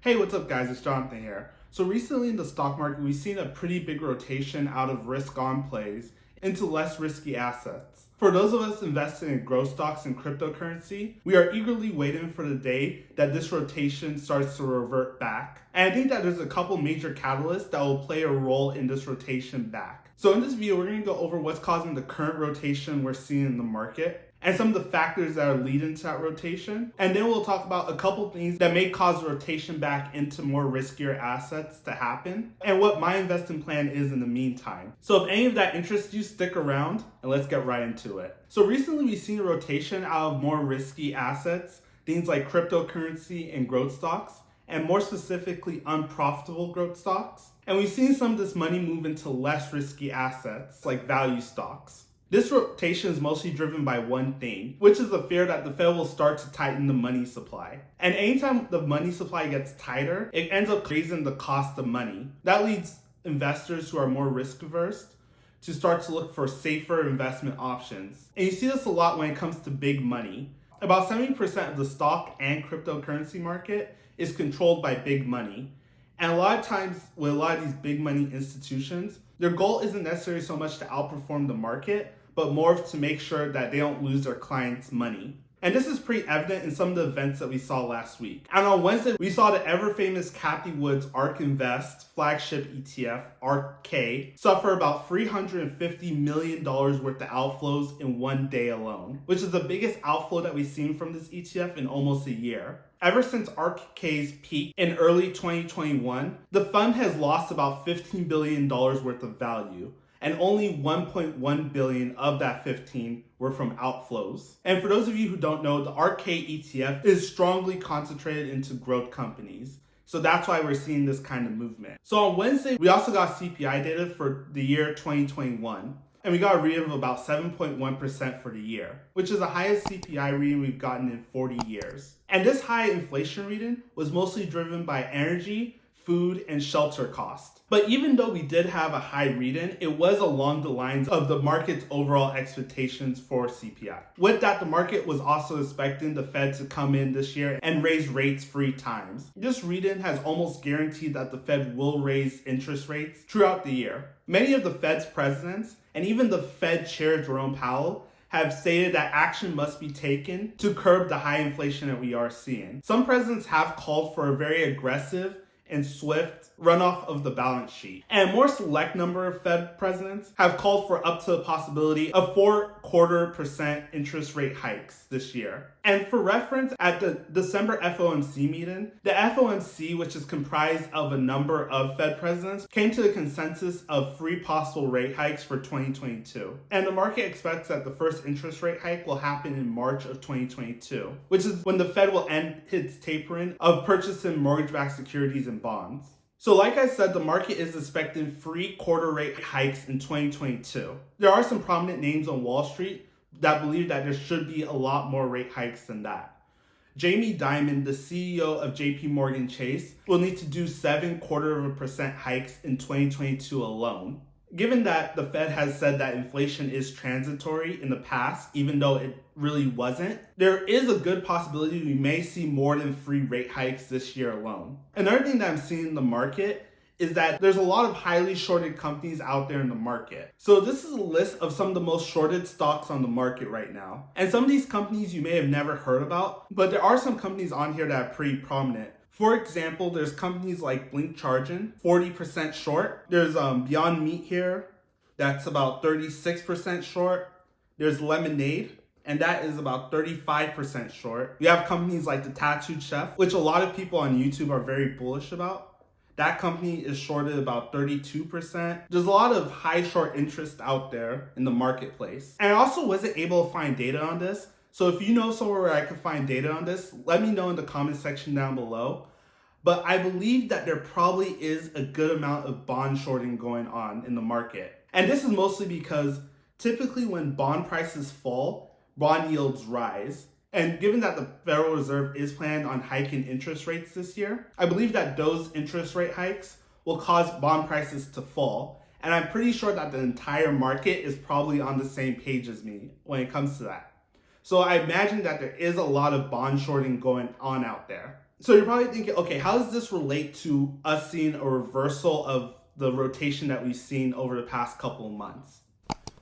Hey, what's up guys? It's Jonathan here. So recently in the stock market, we've seen a pretty big rotation out of risk-on plays into less risky assets. For those of us invested in growth stocks and cryptocurrency, we are eagerly waiting for the day that this rotation starts to revert back. And I think that there's a couple major catalysts that will play a role in this rotation back. So in this video, we're going to go over what's causing the current rotation we're seeing in the market, and some of the factors that are leading to that rotation. And then we'll talk about a couple things that may cause rotation back into more riskier assets to happen, and what my investing plan is in the meantime. So if any of that interests you, stick around and let's get right into it. So recently we've seen a rotation out of more risky assets, things like cryptocurrency and growth stocks, and more specifically unprofitable growth stocks. And we've seen some of this money move into less risky assets like value stocks. This rotation is mostly driven by one thing, which is the fear that the Fed will start to tighten the money supply. And anytime the money supply gets tighter, it ends up raising the cost of money. That leads investors who are more risk averse to start to look for safer investment options. And you see this a lot when it comes to big money. About 70% of the stock and cryptocurrency market is controlled by big money. And a lot of times with a lot of these big money institutions, their goal isn't necessarily so much to outperform the market, but more to make sure that they don't lose their clients' money. And this is pretty evident in some of the events that we saw last week. And on Wednesday, we saw the ever-famous Cathie Wood's ARK Invest flagship ETF, ARK-K, suffer about $350 million worth of outflows in one day alone, which is the biggest outflow that we've seen from this ETF in almost a year. Ever since ARK-K's peak in early 2021, the fund has lost about $15 billion worth of value, and only 1.1 billion of that 15 were from outflows. And for those of you who don't know, the ARK-K ETF is strongly concentrated into growth companies. So that's why we're seeing this kind of movement. So on Wednesday, we also got CPI data for the year 2021. And we got a reading of about 7.1% for the year, which is the highest CPI reading we've gotten in 40 years. And this high inflation reading was mostly driven by energy, food, and shelter costs. But even though we did have a high reading, it was along the lines of the market's overall expectations for CPI. With that, the market was also expecting the Fed to come in this year and raise rates 3 times. This reading has almost guaranteed that the Fed will raise interest rates throughout the year. Many of the Fed's presidents, and even the Fed chair Jerome Powell, have stated that action must be taken to curb the high inflation that we are seeing. Some presidents have called for a very aggressive and swift runoff of the balance sheet. And a more select number of Fed presidents have called for up to the possibility of 0.25% interest rate hikes this year. And for reference, at the December FOMC meeting, the FOMC, which is comprised of a number of Fed presidents, came to the consensus of 3 possible rate hikes for 2022. And the market expects that the first interest rate hike will happen in March of 2022, which is when the Fed will end its tapering of purchasing mortgage-backed securities and bonds. So like I said, the market is expecting 3 quarter rate hikes in 2022. There are some prominent names on Wall Street that believe that there should be a lot more rate hikes than that. Jamie Dimon, the CEO of JP Morgan Chase, will need to do 0.25% hikes in 2022 alone. Given that the Fed has said that inflation is transitory in the past, even though it really wasn't, there is a good possibility we may see more than 3 rate hikes this year alone. Another thing that I'm seeing in the market is that there's a lot of highly shorted companies out there in the market. So this is a list of some of the most shorted stocks on the market right now. And some of these companies you may have never heard about, but there are some companies on here that are pretty prominent. For example, there's companies like Blink Charging, 40% short. There's Beyond Meat here, that's about 36% short. There's Lemonade, and that is about 35% short. We have companies like The Tattooed Chef, which a lot of people on YouTube are very bullish about. That company is shorted about 32%. There's a lot of high short interest out there in the marketplace. And I also wasn't able to find data on this. So if you know somewhere where I could find data on this, let me know in the comment section down below. But I believe that there probably is a good amount of bond shorting going on in the market. And this is mostly because typically when bond prices fall, bond yields rise. And given that the Federal Reserve is planning on hiking interest rates this year, I believe that those interest rate hikes will cause bond prices to fall. And I'm pretty sure that the entire market is probably on the same page as me when it comes to that. So I imagine that there is a lot of bond shorting going on out there. So you're probably thinking, okay, how does this relate to us seeing a reversal of the rotation that we've seen over the past couple of months?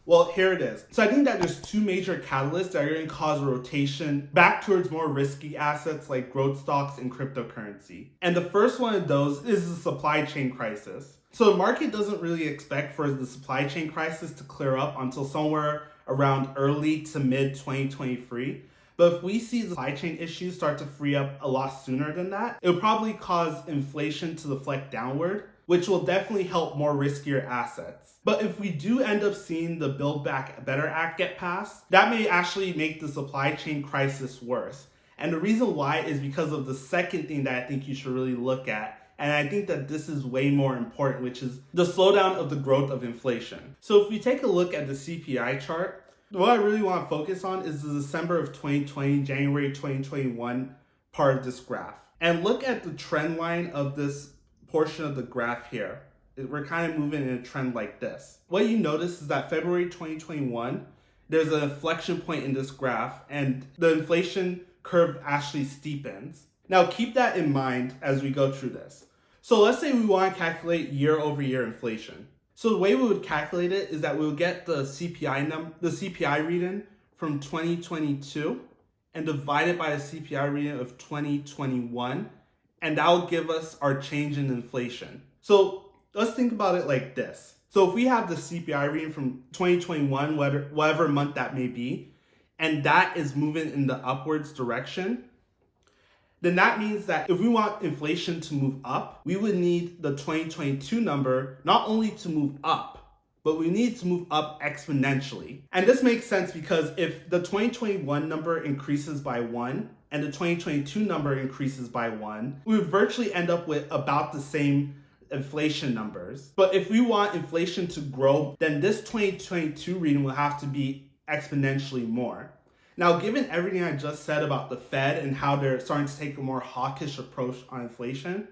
Well, here it is. So I think that there's two major catalysts that are going to cause a rotation back towards more risky assets like growth stocks and cryptocurrency. And the first one of those is the supply chain crisis. So the market doesn't really expect for the supply chain crisis to clear up until somewhere around early to mid 2023. But if we see the supply chain issues start to free up a lot sooner than that, it will probably cause inflation to deflect downward, which will definitely help more riskier assets. But if we do end up seeing the Build Back Better Act get passed, that may actually make the supply chain crisis worse. And the reason why is because of the second thing that I think you should really look at. And I think that this is way more important, which is the slowdown of the growth of inflation. So if we take a look at the CPI chart, what I really want to focus on is the December of 2020, January 2021 part of this graph. And look at the trend line of this portion of the graph here. We're kind of moving in a trend like this. What you notice is that February 2021, there's an inflection point in this graph and the inflation curve actually steepens. Now keep that in mind as we go through this. So let's say we want to calculate year over year inflation. So the way we would calculate it is that we would get the CPI reading from 2022 and divide it by the CPI reading of 2021, and that will give us our change in inflation. So let's think about it like this. So if we have the CPI reading from 2021, whatever month that may be, and that is moving in the upwards direction, then that means that if we want inflation to move up, we would need the 2022 number not only to move up, but we need to move up exponentially. And this makes sense because if the 2021 number increases by 1 and the 2022 number increases by 1, we would virtually end up with about the same inflation numbers. But if we want inflation to grow, then this 2022 reading will have to be exponentially more. Now, given everything I just said about the Fed and how they're starting to take a more hawkish approach on inflation,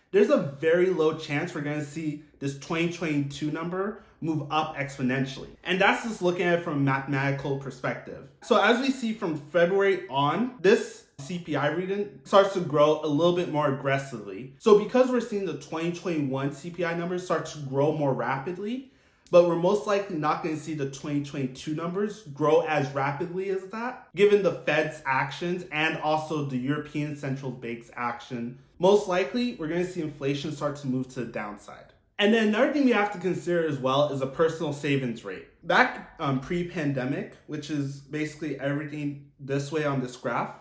there's a very low chance we're going to see this 2022 number move up exponentially. And that's just looking at it from a mathematical perspective. So as we see from February on, this CPI reading starts to grow a little bit more aggressively. So because we're seeing the 2021 CPI numbers start to grow more rapidly, but we're most likely not going to see the 2022 numbers grow as rapidly as that, given the Fed's actions and also the European Central Bank's action. Most likely, we're going to see inflation start to move to the downside. And then another thing we have to consider as well is a personal savings rate. Back pre-pandemic, which is basically everything this way on this graph,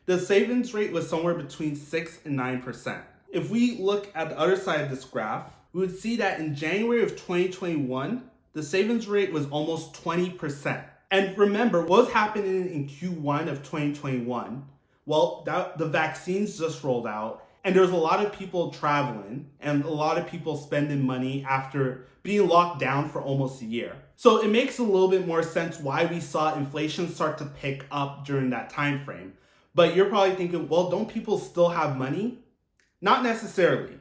the savings rate was somewhere between 6 and 9%. If we look at the other side of this graph, we would see that in January of 2021, the savings rate was almost 20%. And remember, what was happening in Q1 of 2021? Well, the vaccines just rolled out, and there was a lot of people traveling and a lot of people spending money after being locked down for almost a year. So it makes a little bit more sense why we saw inflation start to pick up during that time frame. But you're probably thinking, well, don't people still have money? Not necessarily.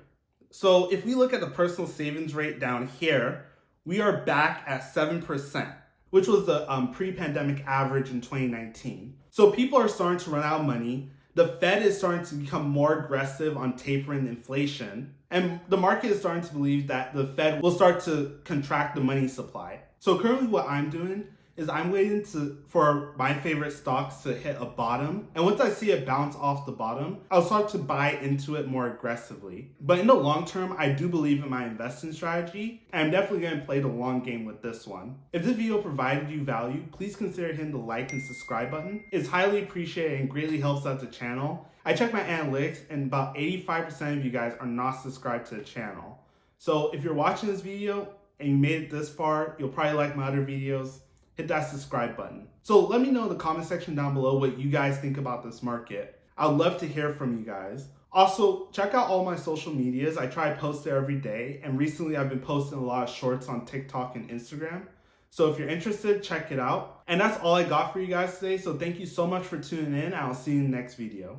So if we look at the personal savings rate down here, we are back at 7%, which was the pre-pandemic average in 2019. So people are starting to run out of money. The Fed is starting to become more aggressive on tapering inflation. And the market is starting to believe that the Fed will start to contract the money supply. So currently what I'm doing is I'm waiting for my favorite stocks to hit a bottom. And once I see it bounce off the bottom, I'll start to buy into it more aggressively. But in the long term, I do believe in my investing strategy. And I'm definitely going to play the long game with this one. If this video provided you value, please consider hitting the like and subscribe button. It's highly appreciated and greatly helps out the channel. I check my analytics and about 85% of you guys are not subscribed to the channel. So if you're watching this video and you made it this far, you'll probably like my other videos. Hit that subscribe button. So let me know in the comment section down below what you guys think about this market. I'd love to hear from you guys. Also, check out all my social medias. I try to post there every day. And recently I've been posting a lot of shorts on TikTok and Instagram. So if you're interested, check it out. And that's all I got for you guys today. So thank you so much for tuning in. I'll see you in the next video.